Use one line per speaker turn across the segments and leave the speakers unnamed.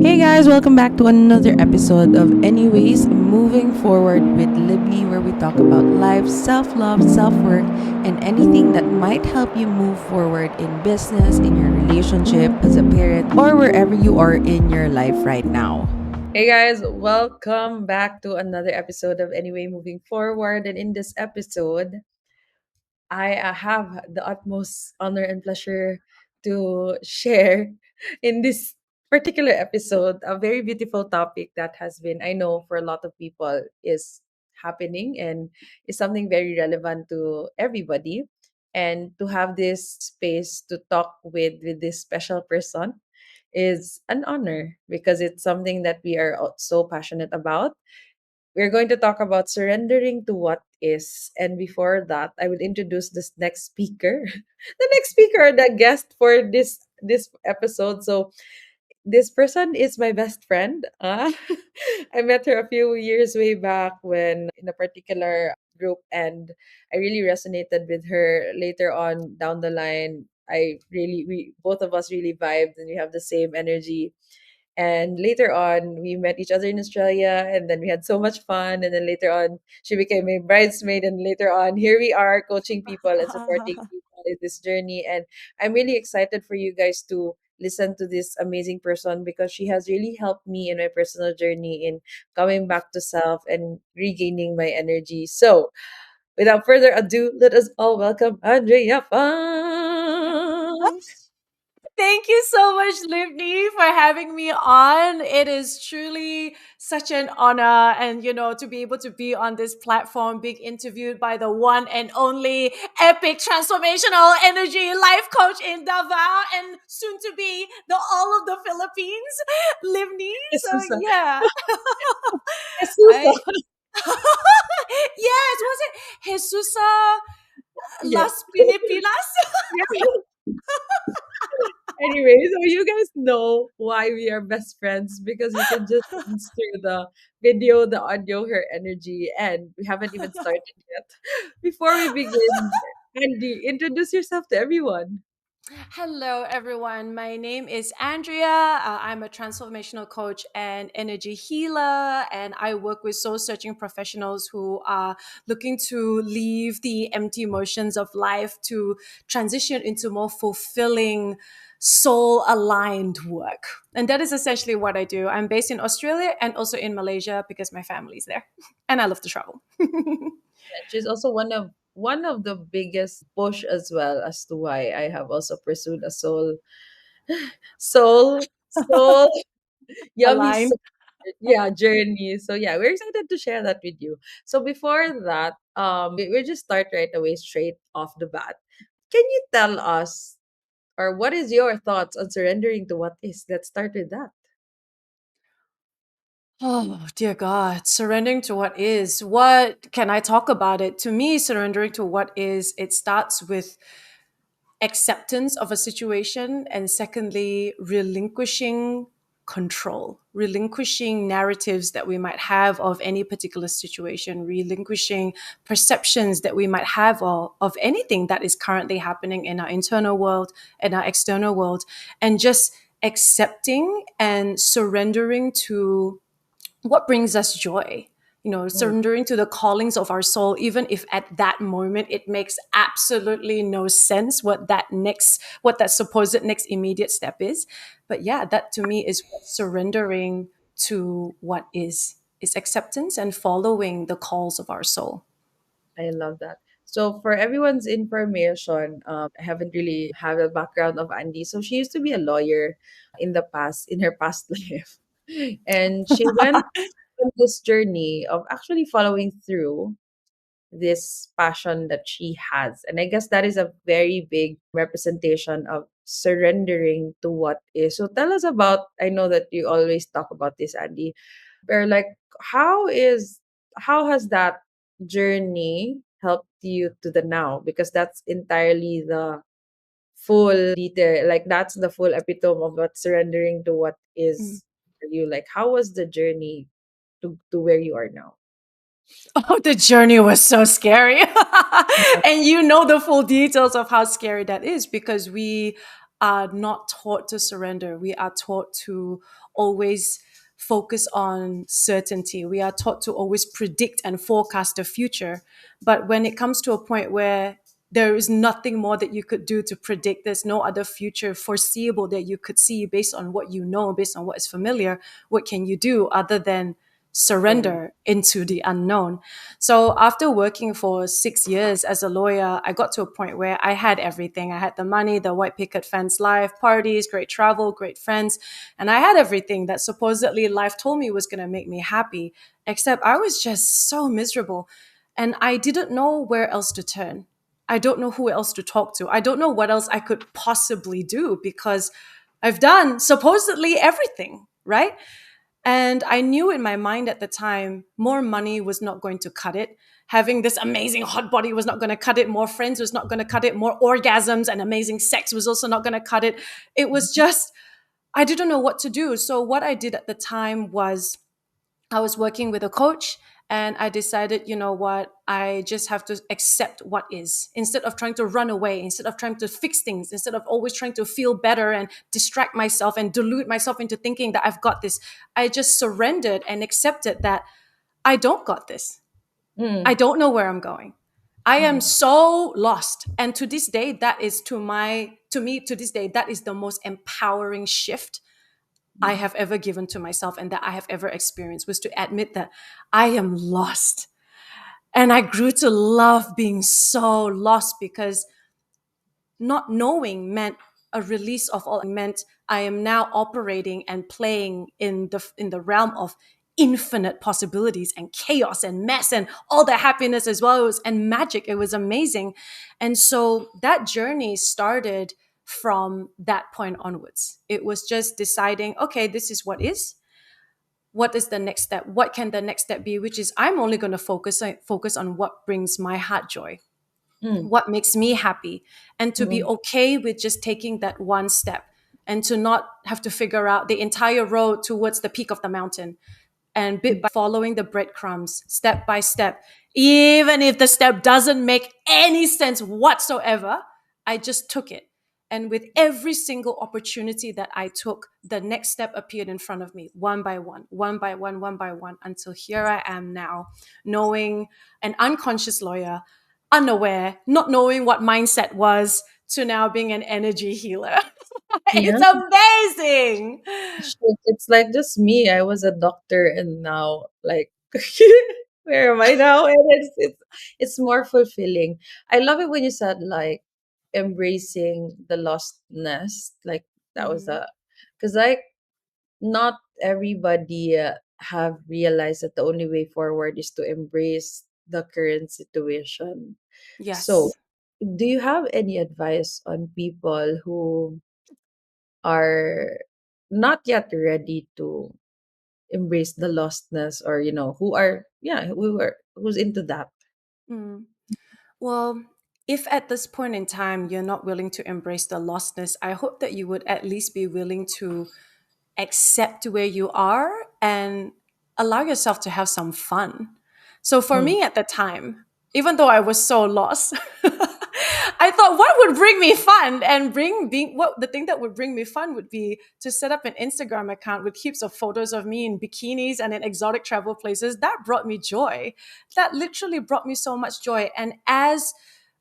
Hey guys, welcome back to another episode of Anyways Moving Forward with Libni, where we talk about life, self love, self work, and anything that might help you move forward in business, in your relationship, as a parent, or wherever you are in your life right now. Hey guys, welcome back to another episode of Anyway Moving Forward. And in this episode, I have the utmost honor and pleasure to share in this particular episode a very beautiful topic that has been, I know, for a lot of people is happening and is something very relevant to everybody. And to have this space to talk with this special person is an honor because it's something that we are so passionate about. We're going to talk about surrendering to what is. And before that, I will introduce this next speaker. The next speaker, the guest for this episode. So this person is my best friend. I met her a few years way back when in a particular group, and I really resonated with her. Later on down the line, we both of us really vibed, and we have the same energy. And later on, we met each other in Australia, and then we had so much fun. And then later on, she became a bridesmaid, and later on, here we are coaching people and supporting people in this journey. And I'm really excited for you guys to listen to this amazing person because she has really helped me in my personal journey in coming back to self and regaining my energy. So, without further ado, let us all welcome Andrea Fung.
Thank you so much, Libni, for having me on. It is truly such an honor, and to be able to be on this platform, being interviewed by the one and only epic transformational energy life coach in Davao, and soon to be the all of the Philippines, Livni. So
Jesus,
yeah,
Jesus.
I yes, was it Jesusa
Yes.
Las Pilipinas?
Anyway, so you guys know why we are best friends because you can just sense through the video, the audio, her energy, and we haven't even started yet. Before we begin, Andy, introduce yourself to everyone.
Hello, everyone. My name is Andrea. I'm a transformational coach and energy healer, and I work with soul searching professionals who are looking to leave the empty emotions of life to transition into more fulfilling, soul aligned work. And that is essentially what I do. I'm based in Australia and also in Malaysia because my family's there, and I love to travel.
And she's also one of the biggest push as well as to why I have also pursued a soul yummy
Aligned.
soul, yeah, journey. So yeah, we're excited to share that with you. So before that, we'll just start right away straight off the bat. Can you tell us, or what is your thoughts on surrendering to what is? Let's start with that.
Oh, dear God, surrendering to what is. What can I talk about it? To me, surrendering to what is, it starts with acceptance of a situation, and secondly, relinquishing control, relinquishing narratives that we might have of any particular situation, relinquishing perceptions that we might have of anything that is currently happening in our internal world and our external world, and just accepting and surrendering to what brings us joy,
Mm,
surrendering to the callings of our soul, even if at that moment it makes absolutely no sense what that supposed next immediate step is. But yeah, that to me is what surrendering to what is acceptance and following the calls of our soul.
I love that. So for everyone's information, I haven't really have a background of Andy. So she used to be a lawyer in her past life. And she went on this journey of actually following through this passion that she has. And I guess that is a very big representation of surrendering to what is. So tell us about, I know that you always talk about this, Andy, or like how has that journey helped you to the now? Because that's entirely the full detail, like that's the full epitome of what surrendering to what
Mm.
is for you. Like how was the journey to where you are now?
Oh, the journey was so scary. And you know the full details of how scary that is because we are not taught to surrender. We are taught to always focus on certainty. We are taught to always predict and forecast the future. But when it comes to a point where there is nothing more that you could do to predict, there's no other future foreseeable that you could see based on what you know, based on what is familiar, what can you do other than
Mm.
surrender into the unknown? So after working for 6 years as a lawyer, I got to a point where I had everything. I had the money, the white picket fence life, parties, great travel, great friends, and I had everything that supposedly life told me was going to make me happy, except I was just so miserable and I didn't know where else to turn. I don't know who else to talk to. I don't know what else I could possibly do because I've done supposedly everything, right? And I knew in my mind at the time, more money was not going to cut it. Having this amazing hot body was not going to cut it. More friends was not going to cut it. More orgasms and amazing sex was also not going to cut it. It was just, I didn't know what to do. So, what I did at the time was I was working with a coach and I decided, you know what, I just have to accept what is instead of trying to run away, instead of trying to fix things, instead of always trying to feel better and distract myself and delude myself into thinking that I've got this. I just surrendered and accepted that I don't got this. I
Mm.
don't know where I'm going. I am
Mm.
so lost. And to this day, that is to me, to this day, that is the most empowering shift I
Mm.
have ever given to myself and that I have ever experienced was to admit that I am lost. And I grew to love being so lost because not knowing meant a release of all meant I am now operating and playing in the realm of infinite possibilities and chaos and mess and all the happiness as well. It was and magic. It was amazing. And so that journey started from that point onwards. It was just deciding, okay, this is what is. What is the next step? What can the next step be? Which is I'm only going to focus on what brings my heart joy,
Mm.
what makes me happy, and to be
Mm.
okay with just taking that one step and to not have to figure out the entire road towards the peak of the mountain, and bit by following the breadcrumbs step by step, even if the step doesn't make any sense whatsoever. I just took it, and with every single opportunity that I took, the next step appeared in front of me, one by one, one by one, one by one, until here I am now, knowing an unconscious lawyer, unaware, not knowing what mindset was, to now being an energy healer. It's
Yeah.
amazing.
Shit, it's like just me. I was a doctor and now like where am I now? And it's more fulfilling. I love it when you said like embracing the lostness. Like that was
Mhm.
a because like not everybody have realized that the only way forward is to embrace the current situation. So,
Yes.
do you have any advice on people who are not yet ready to embrace the lostness, or who are, yeah, who's into that?
Mm. Well, if at this point in time you're not willing to embrace the lostness, I hope that you would at least be willing to accept where you are and allow yourself to have some fun. So for
Mm.
me at the time, even though I was so lost, I thought what would bring me fun and bring being what the thing that would bring me fun would be to set up an Instagram account with heaps of photos of me in bikinis and in exotic travel places. That brought me joy. That literally brought me so much joy. And as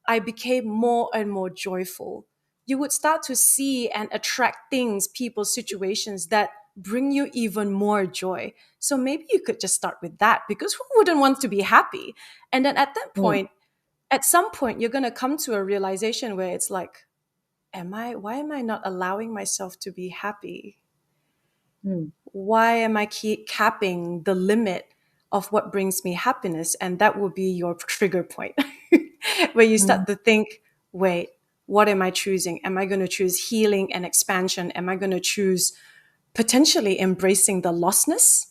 I became more and more joyful, you would start to see and attract things, people, situations that bring you even more joy. So maybe you could just start with that because who wouldn't want to be happy? And then
Mm.
at some point, you're going to come to a realization where it's like, why am I not allowing myself to be happy?
Mm.
Why am I keep capping the limit of what brings me happiness? And that will be your trigger point where you
Mm.
start to think, wait, what am I choosing? Am I going to choose healing and expansion? Am I going to choose potentially embracing the lostness?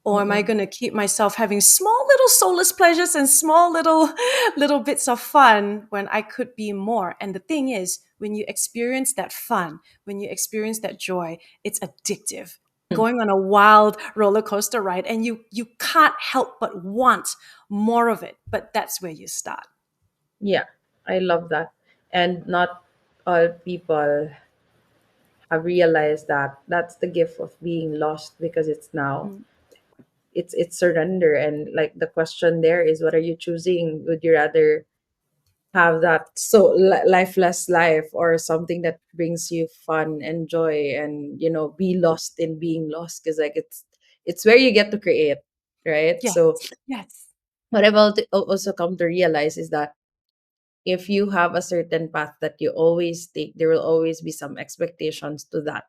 Or am I
Mm.
going to keep myself having small little soulless pleasures and small little little bits of fun when I could be more? And the thing is, when you experience that fun, when you experience that joy, it's addictive.
Mm.
Going on a wild roller coaster ride, and you can't help but want more of it. But that's where you start.
Yeah, I love that. And not all people I've realized that that's the gift of being lost, because it's now
Mm.
it's surrender. And like the question there is, what are you choosing? Would you rather have that so lifeless life, or something that brings you fun and joy, and be lost in being lost? Because like it's where you get to create, right?
Yes.
So
Yes.
what I've also come to realize is that if you have a certain path that you always take, there will always be some expectations to that,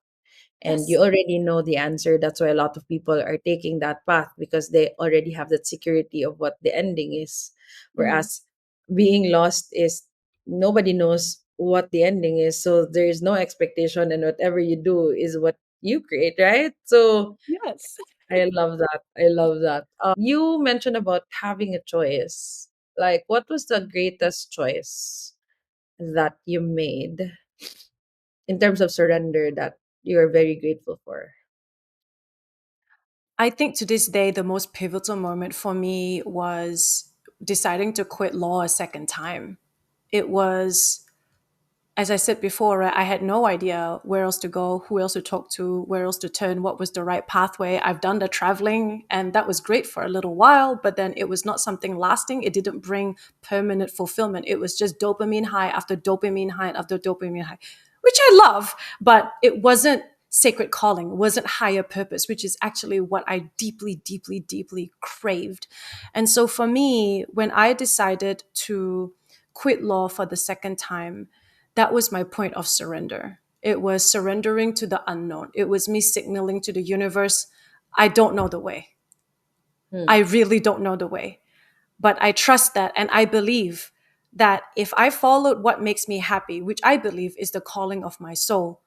and you
Yes.
already know the answer. That's why a lot of people are taking that path, because they already have that security of what the ending is.
Mm.
Whereas being lost is, nobody knows what the ending is, so there is no expectation, and whatever you do is what you create, right? So
Yes.
I love that. I love that. You mentioned about having a choice. Like, what was the greatest choice that you made in terms of surrender that you are very grateful for?
I think to this day, the most pivotal moment for me was deciding to quit law a second time. It was, as I said before, right, I had no idea where else to go, who else to talk to, where else to turn, what was the right pathway. I've done the traveling, and that was great for a little while, but then it was not something lasting. It didn't bring permanent fulfillment. It was just dopamine high after dopamine high after dopamine high, which I love, but it wasn't sacred calling, it wasn't higher purpose, which is actually what I deeply, deeply, deeply craved. And so for me, when I decided to quit law for the second time, that was my point of surrender. It was surrendering to the unknown. It was me signaling to the universe, I don't know the way.
Hmm.
I really don't know the way. But I trust that, and I believe that if I followed what makes me happy, which I believe is the calling of my soul,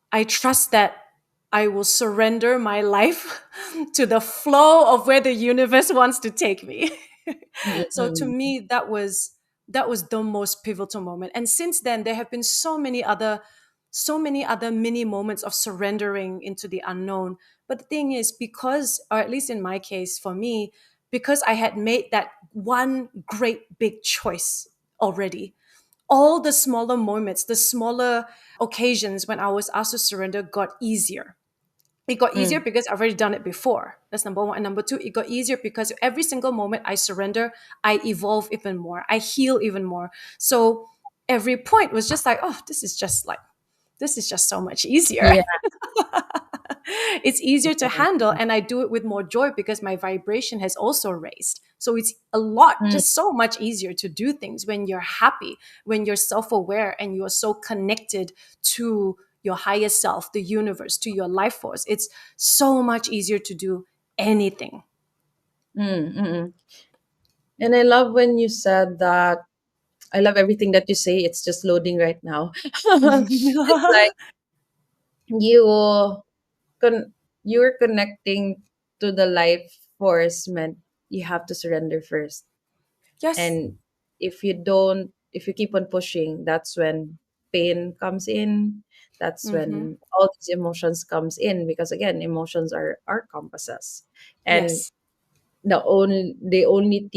I trust that I will surrender my life to the flow of where the universe wants to take me. So to
Mm-mm.
me, that was the most pivotal moment. And since then, there have been so many other mini moments of surrendering into the unknown. But the thing is, because, or at least in my case, for me, because I had made that one great big choice already, all the smaller moments, the smaller occasions when I was asked to surrender got easier. It got easier
Mm.
because I've already done it before. That's number one. And number two, it got easier because every single moment I surrender, I evolve even more. I heal even more. So every point was just like, oh, this is just so much easier.
Yeah.
It's easier to handle, and I do it with more joy because my vibration has also raised. So it's a lot,
Mm.
just so much easier to do things when you're happy, when you're self-aware, and you're so connected to your higher self, the universe, to your life force. It's so much easier to do anything.
Mm. Mm. And I love when you said that. I love everything that you say. It's just loading right now. It's like you you're connecting to the life force, meant you have to surrender first.
Yes.
And if you keep on pushing, that's when pain comes in. That's
Hmm.
when all these emotions comes in, because again, emotions are our compasses. And
Yes.
they only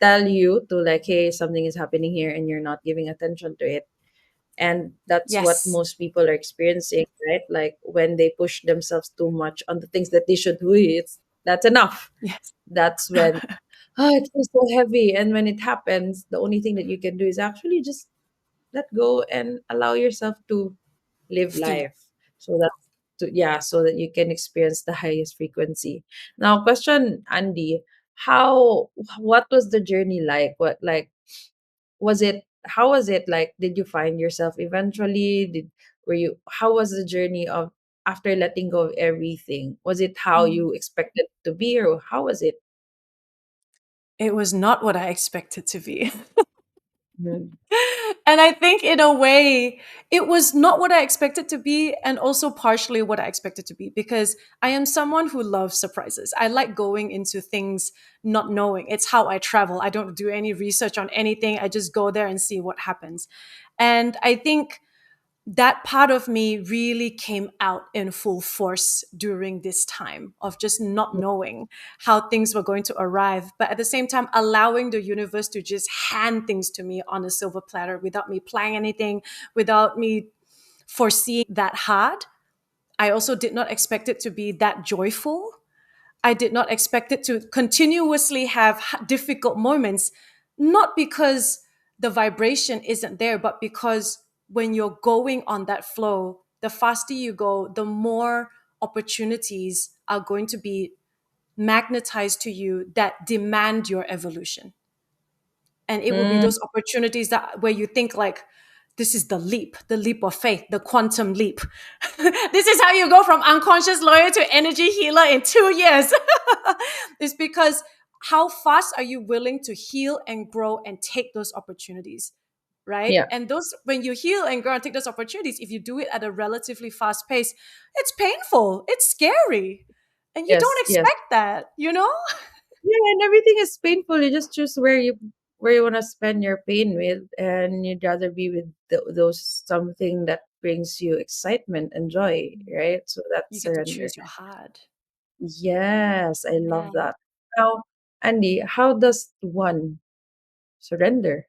tell you to, like, hey, something is happening here and you're not giving attention to it. And that's what
Yes.
most people are experiencing, right? Like when they push themselves too much on the things that they should do, that's enough.
Yes.
That's when, it feels so heavy. And when it happens, the only thing that you can do is actually just let go and allow yourself to live
Feel.
life, so that so that you can experience the highest frequency. Now, question, Andy, how what was the journey like? What, like, was it how was it like? Did you find yourself eventually? Did were you How was the journey of after letting go of everything? Was it how
Mm.
you expected it to be, or how was it?
It was not what I expected to be.
Mhm.
And I think in a way, it was not what I expected to be, and also partially what I expected to be, because I am someone who loves surprises. I like going into things not knowing. It's how I travel. I don't do any research on anything. I just go there and see what happens. And I think that part of me really came out in full force during this time of just not knowing how things were going to arrive, but at the same time allowing the universe to just hand things to me on a silver platter without me planning anything, without me foreseeing that hard. I also did not expect it to be that joyful. I did not expect it to continuously have difficult moments, not because the vibration isn't there, but because when you're going on that flow, the faster you go, the more opportunities are going to be magnetized to you that demand your evolution. And it will be
Mm,
those opportunities that where you think like, this is the leap of faith, the quantum leap. This is how you go from unconscious lawyer to energy healer in 2 years. It's because how fast are you willing to heal and grow and take those opportunities, right?
yeah.
And those, when you heal and grow and take those opportunities, if you do it at a relatively fast pace, it's painful, it's scary, and you don't
Yes, yes.
expect that, you know?
Yeah, and everything is painful. You just choose where you want to spend your pain with, and you'd rather be with those something that brings you excitement and joy, right? So that's
You get to
surrender.
choose your heart.
Yes, I love
Yeah.
that. Now, Andy, how does one surrender?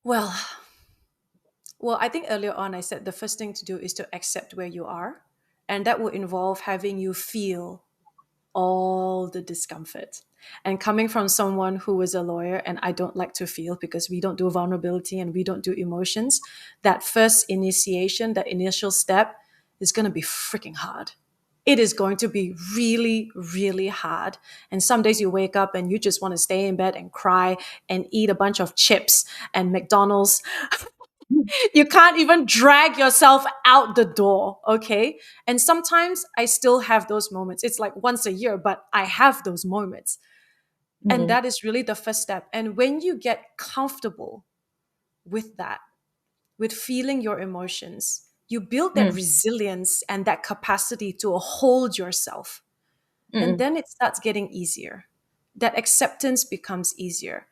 Well, well, I think earlier on I said the first thing to do is to accept where you are, and that will involve having you feel all the discomfort. And coming from someone who is a lawyer, and I don't like to feel because we don't do vulnerability and we don't do emotions, that first initiation, that initial step is going to be freaking hard. It is going to be really, really hard. And some days you wake up and you just want to stay in bed and cry and eat a bunch of chips and McDonald's. You can't even drag yourself out the door, okay? And sometimes I still have those moments. It's like once a year, but I have those moments. And
Mm-mm,
that is really the first step. And when you get comfortable with that, with feeling your emotions, you build that
mm,
resilience and that capacity to hold yourself. And
mm-mm,
then it starts getting easier. That acceptance becomes easier.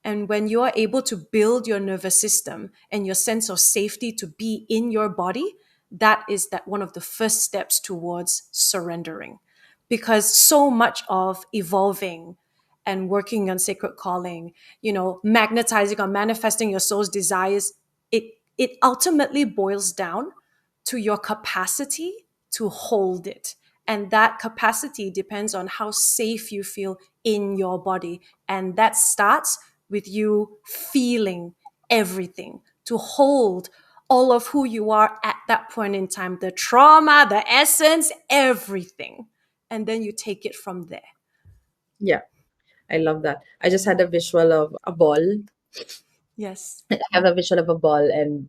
And when you are able to build your nervous system and your sense of safety to be in your body, that is that one of the first steps towards surrendering. Because so much of evolving and working on sacred calling, magnetizing or manifesting your soul's desires, it ultimately boils down to your capacity to hold it. And that capacity depends on how safe you feel in your body. And that starts with you feeling everything, to hold all of who you are at that point in time, the trauma, the essence, everything. And then you take it from there.
yeah, I love that. I just had a visual of a ball.
Yes.
I have a visual of a ball, and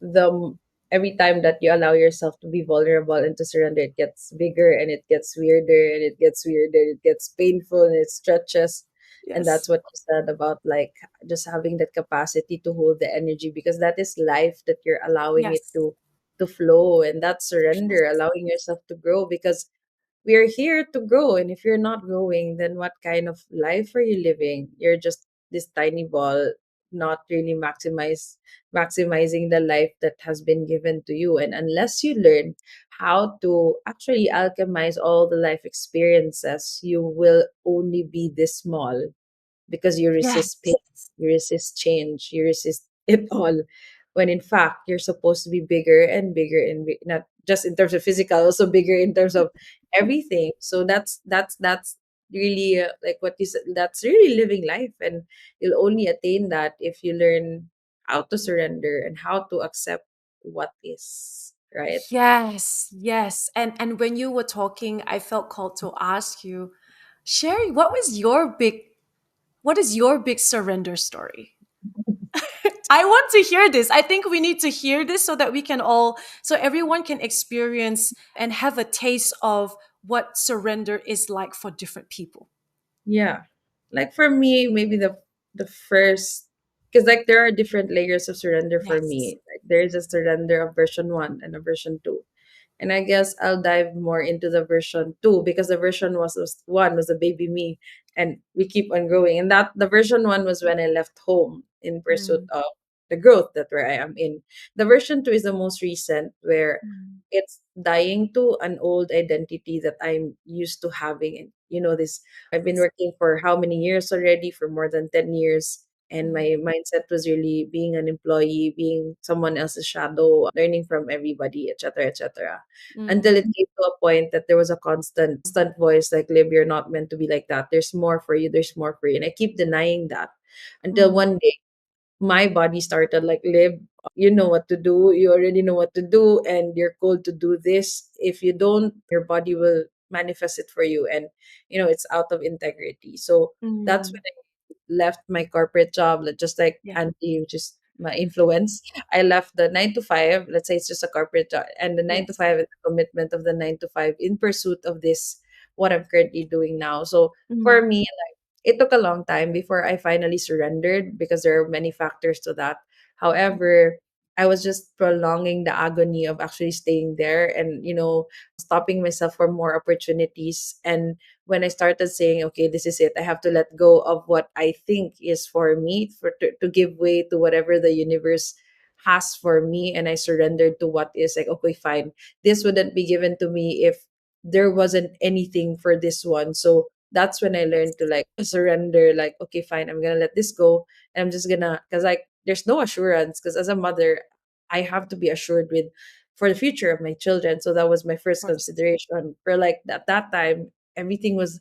the every time that you allow yourself to be vulnerable and to surrender, it gets bigger and it gets weirder and it gets weirder. It gets painful and it stretches. And that's
Yes.
what you said about like just having that capacity to hold the energy, because that is life that you're allowing it
Yes.
to flow, and that's surrender,
Yes.
allowing yourself to grow, because we're here to grow. And if you're not growing, then what kind of life are you living? You're just this tiny ball, not really maximizing the life that has been given to you. And unless you learn how to actually alchemize all the life experiences, you will only be this small, because you resist pain,
Yes.
you resist change, you resist it all. When in fact, you're supposed to be bigger and bigger, and not just in terms of physical, also bigger in terms of everything. So that's really like what you said. That's really living life, and you'll only attain that if you learn how to surrender and how to accept what is, right?
Yes, yes. And when you were talking, I felt called to ask you, Sherry, what is your big surrender story? I want to hear this. I think we need to hear this so that we can all, so everyone can experience and have a taste of what surrender is like for different people.
Yeah. Like for me, maybe the first, because like there are different layers of surrender for
Yes.
me. Like there is a surrender of version 1 and a version 2. And I guess I'll dive more into the version 2, because the version was 1 was a baby me, and we keep on growing. And that the version 1 was when I left home in pursuit
Mm.
of the growth that where I am in. The version 2 is the most recent, where
Mm.
it's dying to an old identity that I'm used to having. And this, I've been
Yes.
working for how many years already? For more than 10 years. And
Mm,
my mindset was really being an employee, being someone else's shadow, learning from everybody, etc., etc. Until
mm,
it came to a point that there was a constant voice like, Liv, you're not meant to be like that. There's more for you. There's more for you. And I keep denying that until
mm.
one day my body started like, Liv, you know what to do. You already know what to do, and you're called to do this. If you don't, your body will manifest it for you, and it's out of integrity. So that's
Mm.
when I left my corporate job, just like
Yeah.
Andy, which is my influence. I left the 9 to 5. Let's say it's just a corporate job, and the nine to
Yes.
five is the commitment of the 9 to 5 in pursuit of this, what I'm currently doing now. So
Mm.
for me, it took a long time before I finally surrendered because there are many factors to that. However, I was just prolonging the agony of actually staying there and, stopping myself for more opportunities. And when I started saying, okay, this is it, I have to let go of what I think is for me, to give way to whatever the universe has for me. And I surrendered to what is like, okay, fine. This wouldn't be given to me if there wasn't anything for this one. So that's when I learned to like surrender, like, okay, fine, I'm gonna let this go. And I'm just gonna, because like there's no assurance, because as a mother, I have to be assured with for the future of my children. So that was my
Of
first
course.
consideration. For like at that time, everything was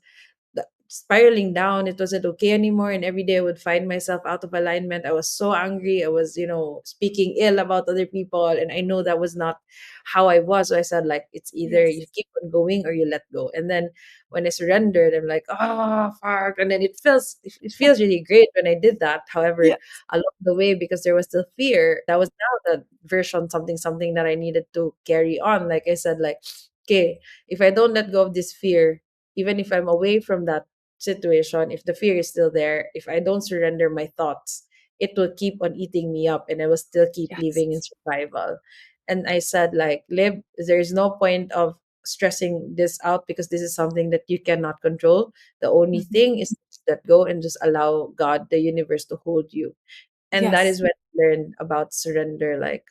spiraling down. It wasn't okay anymore. And every day I would find myself out of alignment. I was so angry. I was, speaking ill about other people. And I know that was not how I was. So I said, like, it's either you
Yes.
keep on going or you let go. And then when I surrendered, I'm like, oh, fuck. And then it feels really great when I did that. However,
Yes.
along the way, because there was still fear, that was now the version, something that I needed to carry on. Like I said, like, okay, if I don't let go of this fear, even if I'm away from that situation, if the fear is still there, if I don't surrender my thoughts, it will keep on eating me up and I will still keep living in
Yes.
survival. And I said, like, Liv, there's no point of stressing this out because this is something that you cannot control. The only
Mhm.
thing is to let go and just allow God, the universe, to hold you. And that
Yes.
is when I learned about surrender. Like,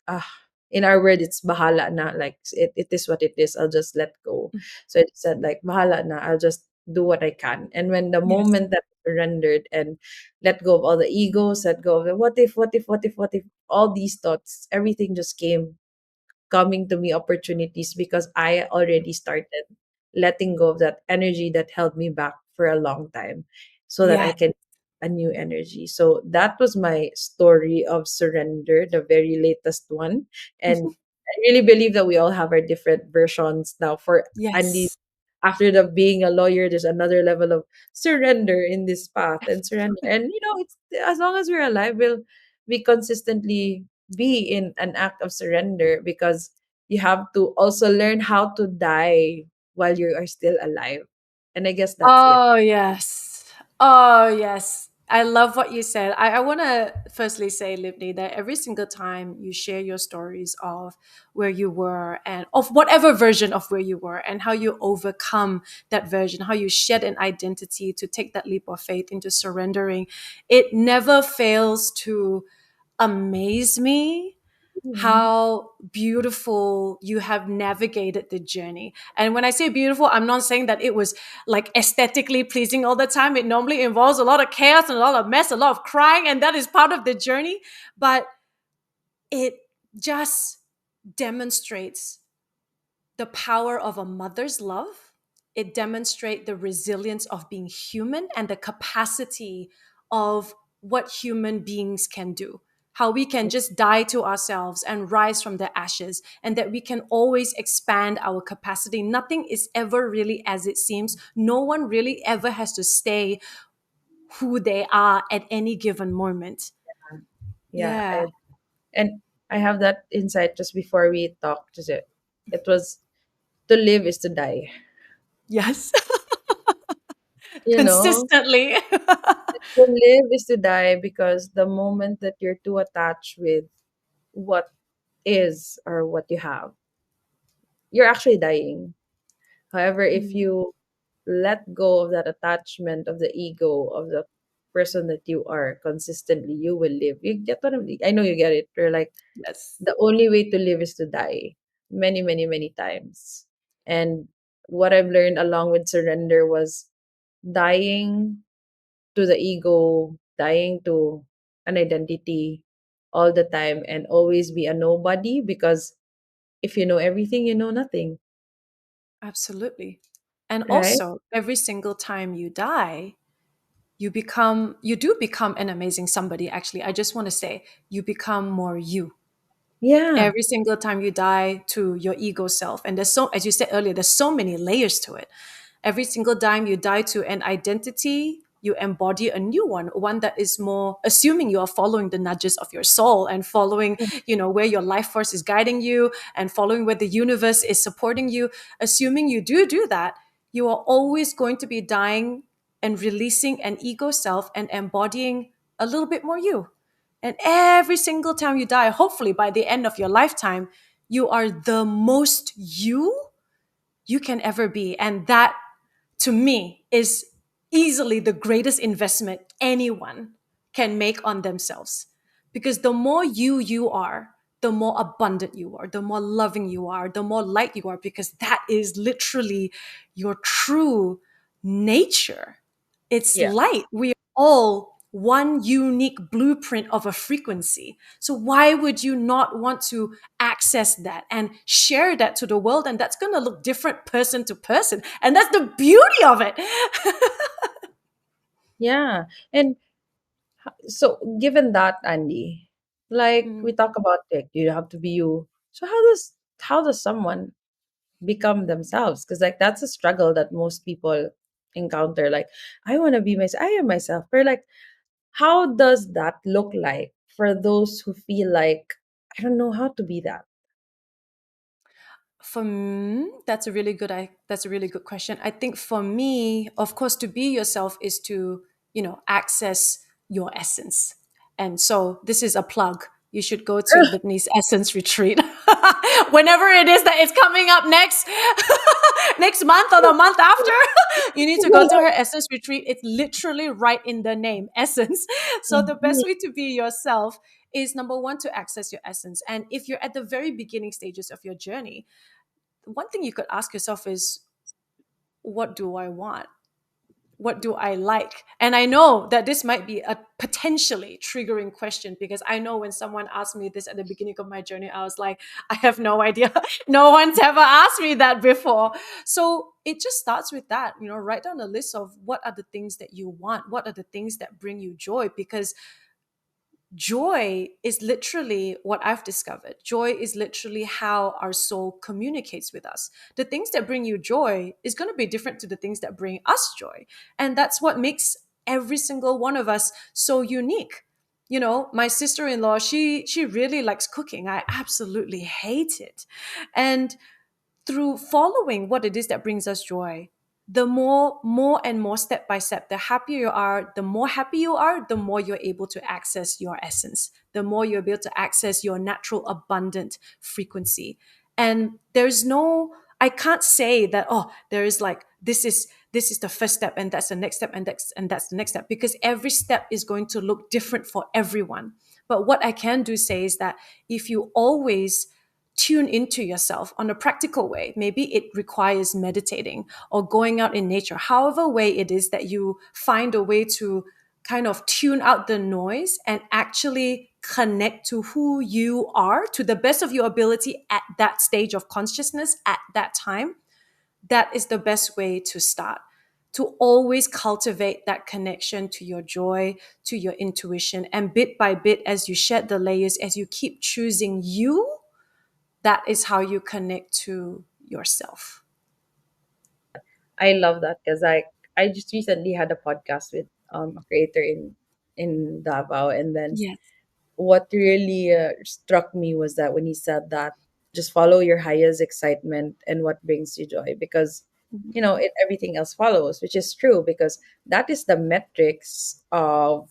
in our word, it's bahala na. Like, it is what it is. I'll just let go.
Mm.
So it said, like, bahala na. I'll just do what I can. And when the
Yes.
moment that I surrendered and let go of all the egos, let go of the what if, what if, what if, what if, all these thoughts, everything just came coming to me opportunities because I already started letting go of that energy that held me back for a long time so that I
Yes.
can a new energy. So that was my story of surrender, the very latest one. And I really believe that we all have our different versions now. For Andy,
Yes.
after the being a lawyer, there's another level of surrender in this path and surrender. And it's as long as we're alive, we consistently be in an act of surrender because you have to also learn how to die while you are still alive. And I guess that's it.
Oh, yes. Oh, yes. I love what you said. I want to firstly say, Libni, that every single time you share your stories of where you were and of whatever version of where you were and how you overcome that version, how you shed an identity to take that leap of faith into surrendering, it never fails to amaze me
Mhm.
how beautiful you have navigated the journey. And when I say beautiful, I'm not saying that it was like aesthetically pleasing all the time. It normally involves a lot of chaos and a lot of mess, a lot of crying, and that is part of the journey. But it just demonstrates the power of a mother's love. It demonstrates the resilience of being human and the capacity of what human beings can do. How we can just die to ourselves and rise from the ashes, and that we can always expand our capacity. Nothing is ever really as it seems. No one really ever has to stay who they are at any given moment.
Yeah,
Yeah.
and I have that insight just before we talked. It was to live is to die.
Yes.
You know,
Consistently.
to live is to die because the moment that you're too attached with what is or what you have, you're actually dying. However, if
Mm,
you let go of that attachment of the ego of the person that you are consistently, you will live. You get what I know you get it. You're like,
yes.
the only way to live is to die many, many, many times. And what I've learned along with surrender was dying to the ego, dying to an identity all the time and always be a nobody, because if you know everything, you know nothing,
Absolutely. And
right?
also, every single time you die, you do become an amazing somebody. Actually, I just want to say, you become more you
Yeah.
every single time you die to your ego self. And there's so, as you said earlier, there's so many layers to it. Every single time you die to an identity, you embody a new one that is more, assuming you are following the nudges of your soul and following, where your life force is guiding you and following where the universe is supporting you. Assuming you do that, you are always going to be dying and releasing an ego self and embodying a little bit more you. And every single time you die, hopefully by the end of your lifetime, you are the most you can ever be. And that, to me, is easily the greatest investment anyone can make on themselves. Because the more you are, the more abundant you are, the more loving you are, the more light you are, because that is literally your true nature. It's
Yeah.
light. We are all one unique blueprint of a frequency. So why would you not want to access that and share that to the world? And that's going to look different person to person. And that's the beauty of it.
Yeah. And so given that, Andy, like we
Mm.
talk about, like you have to be you. So how does someone become themselves? Because like that's a struggle that most people encounter. Like, I want to be myself, I am myself. But like, how does that look like for those who feel like, I don't know how to be that?
That's a really good question. I think for me, of course, to be yourself is to, access your essence. And so this is a plug. You should go to Libni's Essence Retreat. Whenever it is that it's coming up next, next month or the month after, you need to go to her Essence Retreat. It's literally right in the name, Essence. So the best way to be yourself is, number one, to access your essence. And if you're at the very beginning stages of your journey, one thing you could ask yourself is, what do I want? What do I like? And I know that this might be a potentially triggering question, because I know when someone asked me this at the beginning of my journey, I was like, I have no idea. No one's ever asked me that before. So it just starts with that, write down a list of what are the things that you want, what are the things that bring you joy, because joy is literally what I've discovered. Joy is literally how our soul communicates with us. The things that bring you joy is going to be different to the things that bring us joy. And that's what makes every single one of us so unique. My sister-in-law, she really likes cooking. I absolutely hate it. And through following what it is that brings us joy, the more and more, step by step, the happier you are, the more happy you are, the more you're able to access your essence, the more you're able to access your natural abundant frequency. And there's no, I can't say that, oh, there is like, this is the first step and that's the next step and that's the next step, because every step is going to look different for everyone. But what I can do say is that if you always tune into yourself on a practical way. Maybe it requires meditating or going out in nature, however way it is that you find a way to kind of tune out the noise and actually connect to who you are to the best of your ability at that stage of consciousness at that time. That is the best way to start. To always cultivate that connection to your joy, to your intuition, and bit by bit, as you shed the layers, as you keep choosing you, that is how you connect to yourself.
I love that because I just recently had a podcast with a creator in Davao, and then
Yes.
what really struck me was that when he said that just follow your highest excitement and what brings you joy, because everything else follows, which is true, because that is the metrics of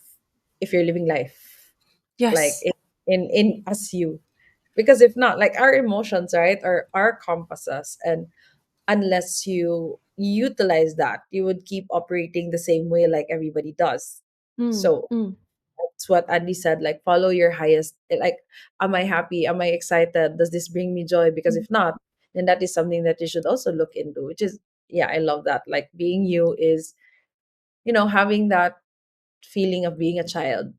if you're living life like
Yes.
in as you, because if not, like our emotions, right, are our compasses, and unless you utilize that, you would keep operating the same way like everybody does.
Mm,
So
mm,
that's what Andy said, like follow your highest, like, am I happy, am I excited, does this bring me joy? Because
mm.
if not, then that is something that you should also look into, which is, yeah, I love that. Like being you is having that feeling of being a child.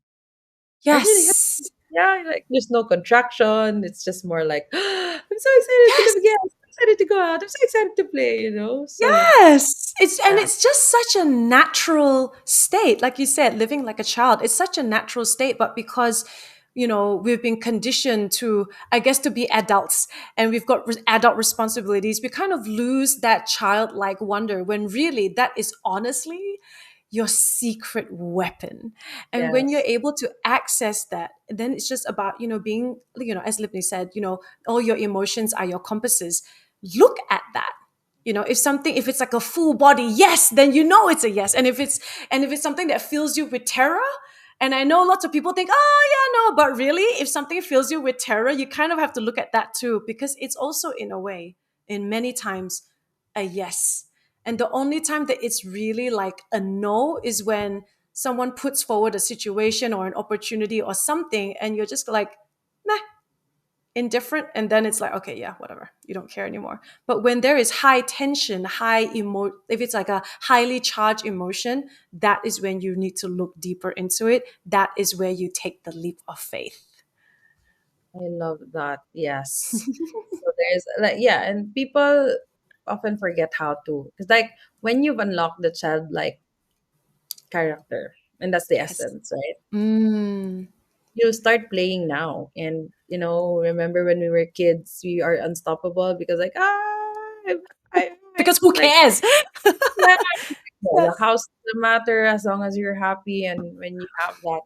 I really have,
Yes.
yeah, like there's no contraction. It's just more like I'm so excited to live
Yes.
again. I'm so excited to go out. I'm so excited to play, you know? So
Yes.
yeah,
It's just such a natural state. Like you said, living like a child, it's such a natural state, but because we've been conditioned to, I guess, to be adults, and we've got adult responsibilities, we kind of lose that childlike wonder, when really that is honestly your secret weapon. And when you're
yes.
able to access that, then it's just about, being, as Libni said, all your emotions are your compasses. Look at that. If it's like a full body yes, then it's a yes. And if it's something that fills you with terror, and I know lots of people think, oh yeah, no, but really, if something fills you with terror, you kind of have to look at that too, because it's also, in a way, in many times, a yes. And the only time that it's really like a no is when someone puts forward a situation or an opportunity or something, and you're just like, meh, indifferent, and then it's like, okay, yeah, whatever, you don't care anymore. But when there is high tension, if it's like a highly charged emotion, that is when you need to look deeper into it. That is where you take the leap of faith.
I love that. Yes. So there's like, yeah, and people often forget how to, because like when you've unlocked the childlike character, and that's the
Yes.
essence, right?
Mm.
You start playing now, and remember when we were kids, we are unstoppable because like I
Because who
like,
cares?
yeah, the
Yes.
house doesn't matter as long as you're happy, and when you have that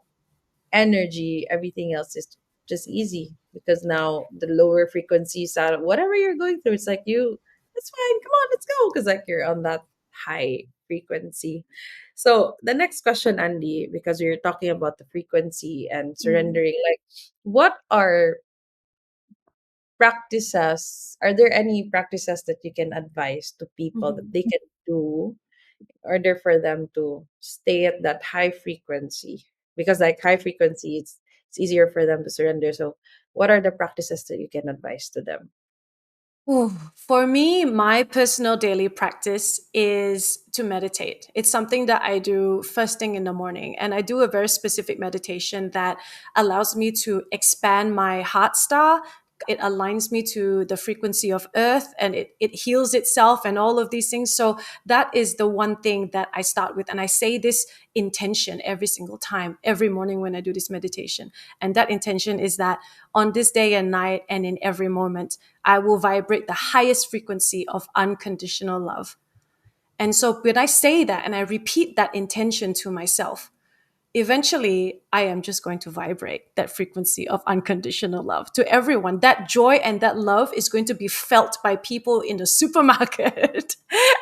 energy, everything else is just easy, because now the lower frequencies are whatever you're going through. It's like that's fine. Come on, let's go, because like you're on that high frequency. So the next question, Andy, because we are talking about the frequency and
Mm.
surrendering, like what are practices? Are there any practices that you can advise to people that
Mhm.
they can do in order for them to stay at that high frequency? Because like high frequency, it's easier for them to surrender. So what are the practices that you can advise to them?
Ooh, for me, my personal daily practice is to meditate. It's something that I do first thing in the morning. And I do a very specific meditation that allows me to expand my heart star. It aligns me to the frequency of earth, and it heals itself and all of these things. So that is the one thing that I start with. And I say this intention every single time, every morning when I do this meditation. And that intention is that on this day and night and in every moment, I will vibrate the highest frequency of unconditional love. And so when I say that and I repeat that intention to myself, eventually I am just going to vibrate that frequency of unconditional love to everyone. That joy and that love is going to be felt by people in the supermarket.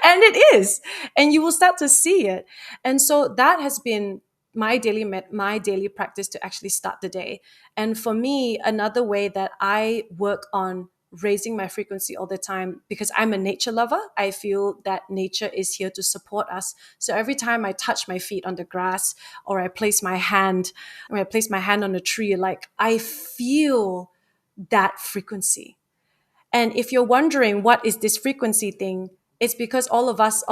And it is. And you will start to see it. And so that has been my daily practice to actually start the day. And for me, another way that I work on raising my frequency all the time, because I'm a nature lover, I feel that nature is here to support us. So every time I touch my feet on the grass, or I place my hand on a tree, like I feel that frequency. And if you're wondering what is this frequency thing, it's because all of us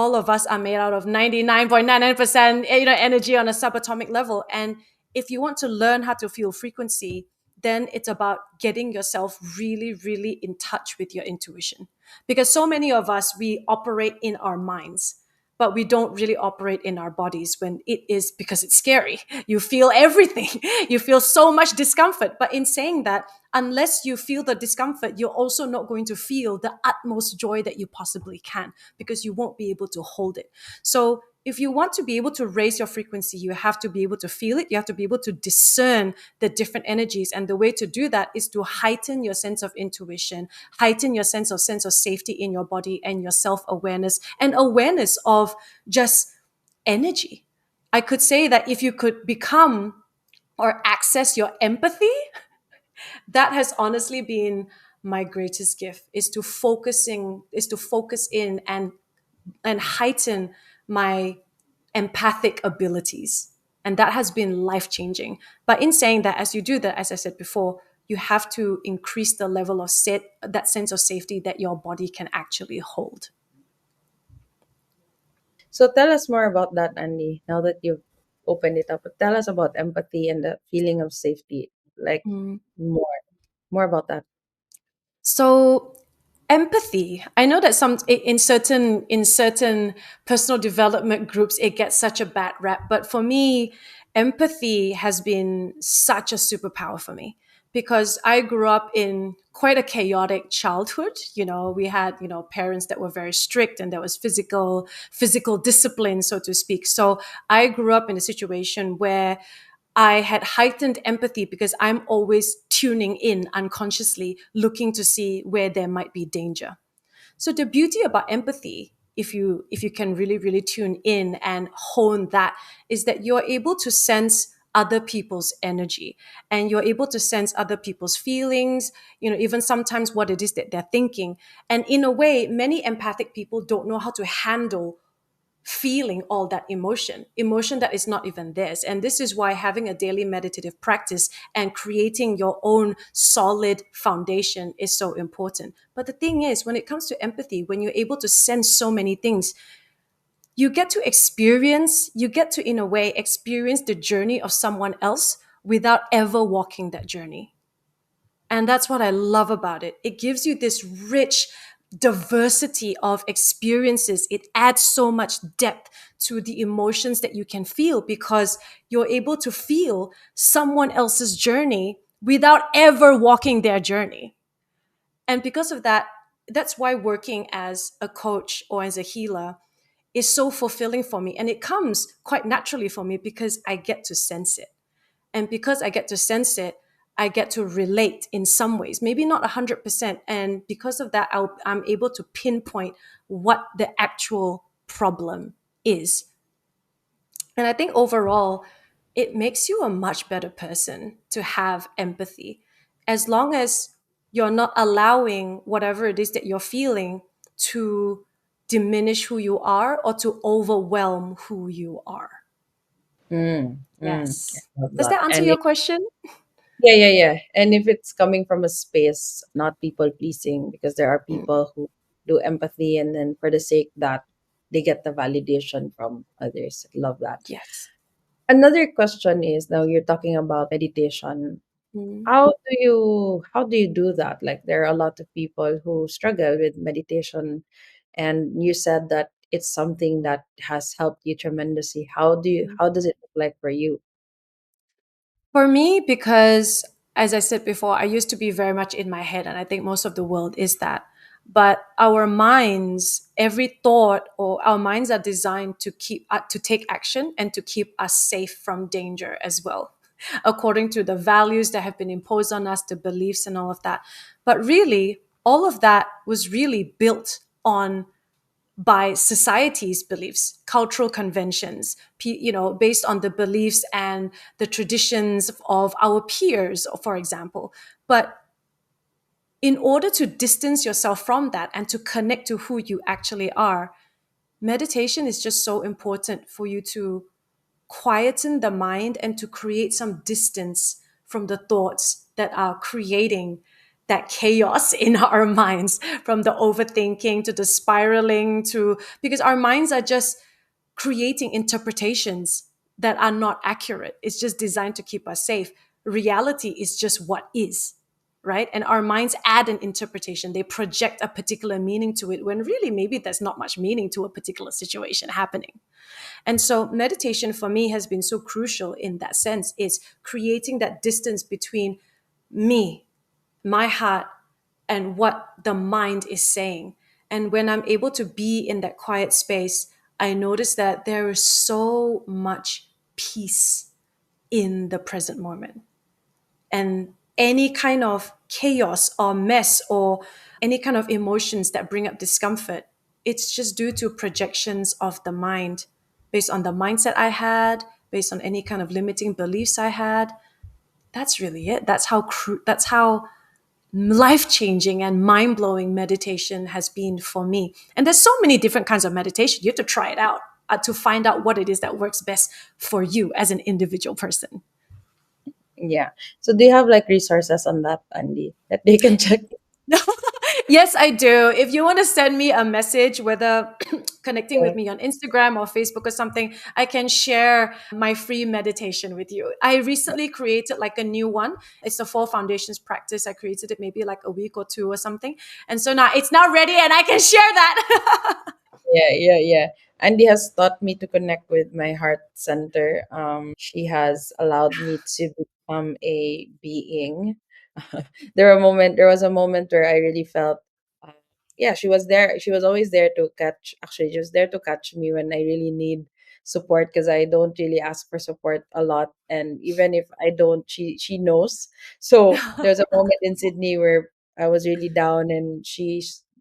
are made out of 99.99% energy on a subatomic level. And if you want to learn how to feel frequency, then it's about getting yourself really, really in touch with your intuition. Because so many of us, we operate in our minds, but we don't really operate in our bodies, when it is because it's scary. You feel everything. You feel so much discomfort. But in saying that, unless you feel the discomfort, you're also not going to feel the utmost joy that you possibly can, because you won't be able to hold it. So if you want to be able to raise your frequency, you have to be able to feel it. You have to be able to discern the different energies. And the way to do that is to heighten your sense of intuition, heighten your sense of safety in your body, and your self-awareness and awareness of just energy. I could say that if you could become or access your empathy, that has honestly been my greatest gift, is to focus in and heighten my empathic abilities. And that has been life changing. But in saying that, as you do that, as I said before, you have to increase the level of that sense of safety that your body can actually hold.
So tell us more about that, Andy, now that you've open it up. But tell us about empathy and the feeling of safety. Like
Mm.
more, more about that.
So empathy. I know that in certain personal development groups it gets such a bad rap, but for me, empathy has been such a superpower for me because I grew up in quite a chaotic childhood. We had, parents that were very strict and there was physical discipline, so to speak. So I grew up in a situation where I had heightened empathy because I'm always tuning in unconsciously, looking to see where there might be danger. So the beauty about empathy, if you can really really tune in and hone that, is that you're able to sense other people's energy, and you're able to sense other people's feelings, even sometimes what it is that they're thinking. And in a way, many empathic people don't know how to handle feeling all that emotion that is not even theirs. And this is why having a daily meditative practice and creating your own solid foundation is so important. But the thing is, when it comes to empathy, when you're able to sense so many things, you get to in a way experience the journey of someone else without ever walking that journey. And that's what I love about it. It gives you this rich diversity of experiences. It adds so much depth to the emotions that you can feel because you're able to feel someone else's journey without ever walking their journey. And because of that, that's why working as a coach or as a healer is so fulfilling for me. And it comes quite naturally for me because I get to sense it. And because I get to sense it, I get to relate in some ways, maybe not 100%. And because of that, I'm able to pinpoint what the actual problem is. And I think overall, it makes you a much better person to have empathy, as long as you're not allowing whatever it is that you're feeling to diminish who you are or to overwhelm who you are.
I
Yes.
love
Does
that.
that answer
And
your question?
yeah, yeah, yeah. And if it's coming from a space, not people pleasing, because there are
Mm.
people who do empathy and then for the sake that they get the validation from others. Love that.
Yes.
Another question is, now you're talking about meditation.
Mm.
How do you do that? Like there are a lot of people who struggle with meditation, and you said that it's something that has helped you tremendously. How does it look like for you?
For me, because as I said before, I used to be very much in my head, and I think most of the world is that. But our minds, every thought, or our minds are designed to take action and to keep us safe from danger as well, according to the values that have been imposed on us, the beliefs, and all of that. But really, all of that was really built on by society's beliefs, cultural conventions, based on the beliefs and the traditions of our peers, for example. But in order to distance yourself from that and to connect to who you actually are, meditation is just so important for you to quieten the mind and to create some distance from the thoughts that are creating that chaos in our minds, from the overthinking to the spiraling, to because our minds are just creating interpretations that are not accurate. It's just designed to keep us safe. Reality is just what is, right? And our minds add an interpretation. They project a particular meaning to it when really maybe there's not much meaning to a particular situation happening. And so meditation for me has been so crucial in that sense. It's creating that distance between me, my heart, and what the mind is saying. And when I'm able to be in that quiet space, I notice that there is so much peace in the present moment. And any kind of chaos or mess or any kind of emotions that bring up discomfort, it's just due to projections of the mind based on the mindset I had, based on any kind of limiting beliefs I had. That's really it. That's how life-changing and mind-blowing meditation has been for me. And there's so many different kinds of meditation. You have to try it out to find out what it is that works best for you as an individual person.
Yeah. So do you have like resources on that, Andy, that they can check?
Yes, I do. If you want to send me a message, whether connecting with
Yeah,
me on Instagram or Facebook or something, I can share my free meditation with you. I recently created like a new one. It's the Four Foundations practice. I created it maybe like a week or two or something. And so now it's now ready and I can share that.
yeah, yeah, yeah. Andy has taught me to connect with my heart center. She has allowed me to become a being. There was a moment where I really felt, uh, yeah, she was there. She was always there to catch. Actually, she was there to catch me when I really need support, because I don't really ask for support a lot, and even if I don't, she knows. So there's a moment in Sydney where I was really down, and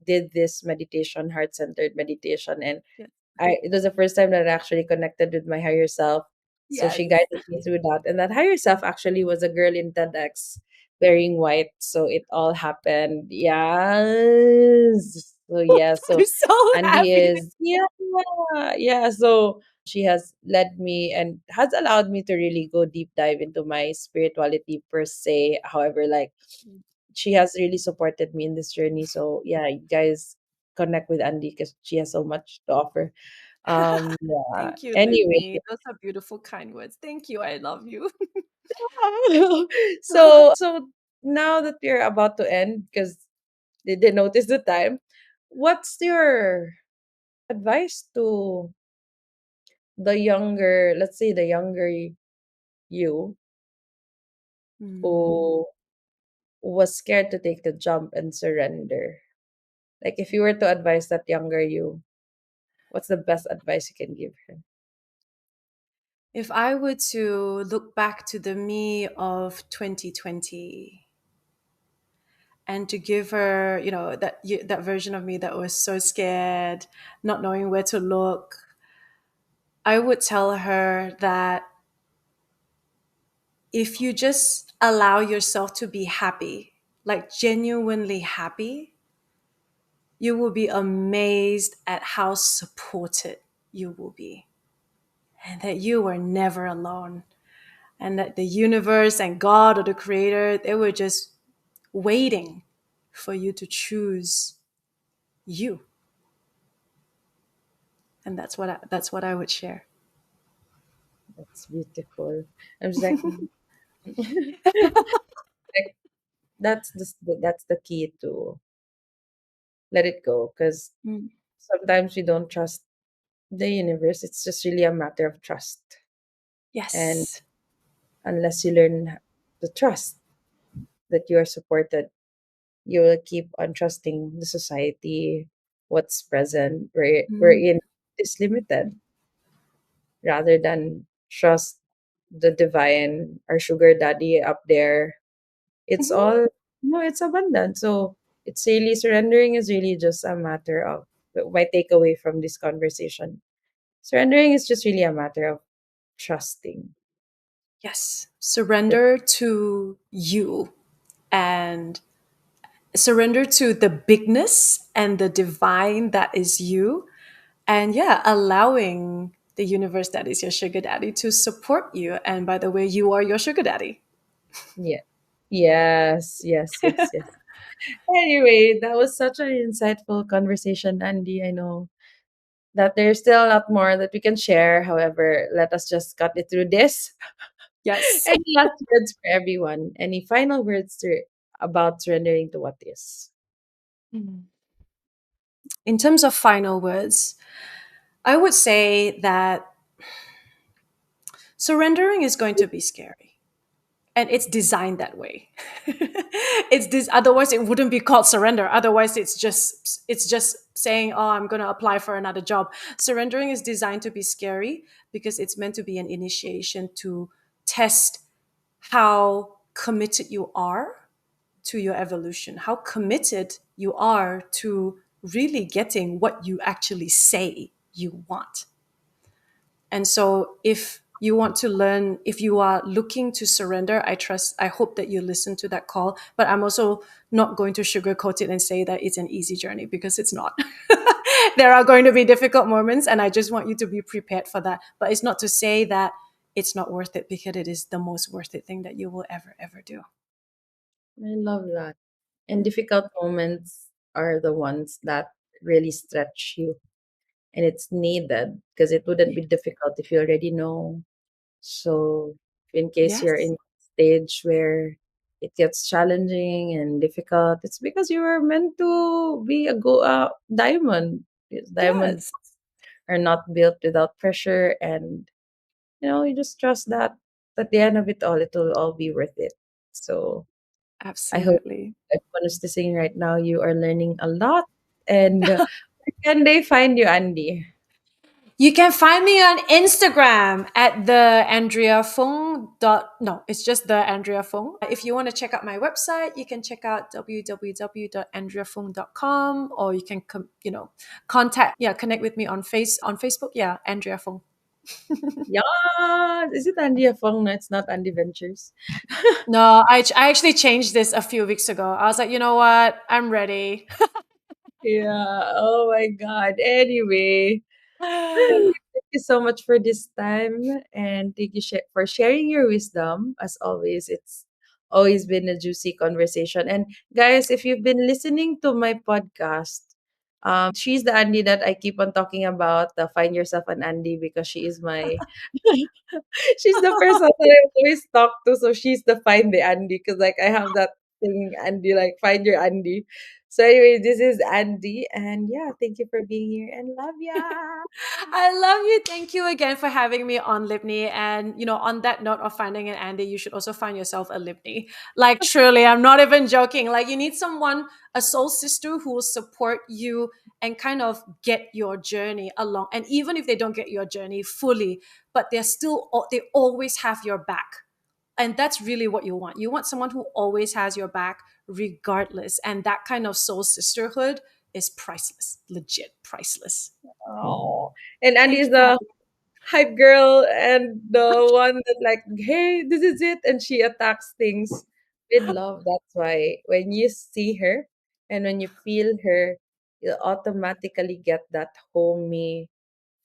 did this meditation, heart centered meditation, and
Yes.
it was the first time that I actually connected with my higher self. So
Yes.
she guided me through that. And that higher self actually was a girl in TEDx wearing white. So it all happened. Yes. So yeah.
I'm
So
so
Andy
happy.
is, yeah, yeah. So she has led me and has allowed me to really go deep dive into my spirituality per se. However, like, she has really supported me in this journey. So yeah, you guys connect with Andy because she has so much to offer. Yeah.
Thank you,
Anyway,
Libni. Those are beautiful, kind words. Thank you. I love you.
so now that we're about to end, because they did notice the time, what's your advice to the younger, let's say the younger you
Hmm.
who was scared to take the jump and surrender? Like, if you were to advise that younger you, what's the best advice you can give her?
If I were to look back to the me of 2020 and to give her, that version of me that was so scared, not knowing where to look, I would tell her that if you just allow yourself to be happy, like genuinely happy, you will be amazed at how supported you will be, and that you are never alone, and that the universe and God or the creator, they were just waiting for you to choose you. And that's what I would share.
That's beautiful. I'm just like, like, that's the key to let it go, because
Mm.
sometimes we don't trust the universe. It's just really a matter of trust. And
Yes.
unless you learn to trust that you are supported, you will keep on trusting the society, what's present, where we're
Mm.
in is limited, rather than trust the divine, our sugar daddy up there. It's
Mhm.
all, no, it's abundant. So it's really, surrendering is really just a matter of, my takeaway from this conversation. Surrendering is just really a matter of trusting
Yes.
that.
Surrender to you and surrender to the bigness and the divine that is you. And yeah, allowing the universe that is your sugar daddy to support you. And by the way, you are your sugar daddy.
Yeah. Yes, yes, yes, yes. Anyway, that was such an insightful conversation, Andy. I know that there's still a lot more that we can share. However, let us just cut it through this.
Yes.
Any last words for everyone? Any final words about surrendering to what is?
Mm. In terms of final words, I would say that surrendering is going to be scary. And it's designed that way. It's this, otherwise it wouldn't be called surrender. Otherwise it's just saying, oh, I'm going to apply for another job. Surrendering is designed to be scary because it's meant to be an initiation to test how committed you are to your evolution, how committed you are to really getting what you actually say you want. And so if you want to learn, if you are looking to surrender, I hope that you listen to that call. But I'm also not going to sugarcoat it and say that it's an easy journey, because it's not. There are going to be difficult moments, and I just want you to be prepared for that. But it's not to say that it's not worth it, because it is the most worth it thing that you will ever, ever do.
I love that. In difficult moments, are the ones that really stretch you, and it's needed because it wouldn't be difficult if you already know. So, in case you're
Yes.
in a stage where it gets challenging and difficult, it's because you were meant to be a diamond. Because diamond
Yes.
are not built without pressure, and you just trust that at the end of it all, it will all be worth it. So, I hope
Absolutely.
everyone is listening right now, you are learning a lot. And where can they find you, Andy?
You can find me on Instagram at the Andrea Fung dot no, it's just the Andrea Fung. If you want to check out my website, you can check out www.andreafung.com, or you can connect with me on Facebook. Yeah, Andrea Fung.
Yeah, is it Andy Fung? No, it's not Andy Ventures.
No, I actually changed this a few weeks ago. I was like, you know what? I'm ready.
Yeah. Oh my God. Anyway, thank you so much for this time, and thank you for sharing your wisdom. As always, it's always been a juicy conversation. And guys, if you've been listening to my podcast, she's the Andy that I keep on talking about. The Find Yourself an Andy, because she is my she's the person that I always talk to. So she's the Find the Andy, because like I have that thing, Andy, like find your Andy. So anyway, this is Andy, and yeah, thank you for being here and love ya.
I love you. Thank you again for having me on Libni. And, on that note of finding an Andy, you should also find yourself a Libni. Like, truly, I'm not even joking. Like, you need someone, a soul sister who will support you and kind of get your journey along. And even if they don't get your journey fully, but they always have your back. And that's really what you want. You want someone who always has your back, regardless. And that kind of soul sisterhood is priceless, legit priceless.
Oh, and Andy
Thank
is
you for
the
having
hype girl and the one that like, hey, this is it, and she attacks things with love. That's why when you see her and when you feel her, you'll automatically get that homey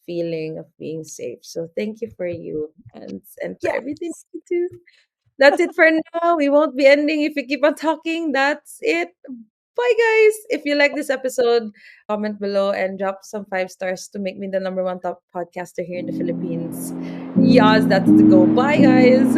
feeling of being safe. So thank you for you, and for
Yeah.
everything you do. That's it for now. We won't be ending if we keep on talking. That's it. Bye, guys. If you like this episode, comment below and drop some 5 stars to make me the number one top podcaster here in the Philippines. Yes, that's the go. Bye, guys.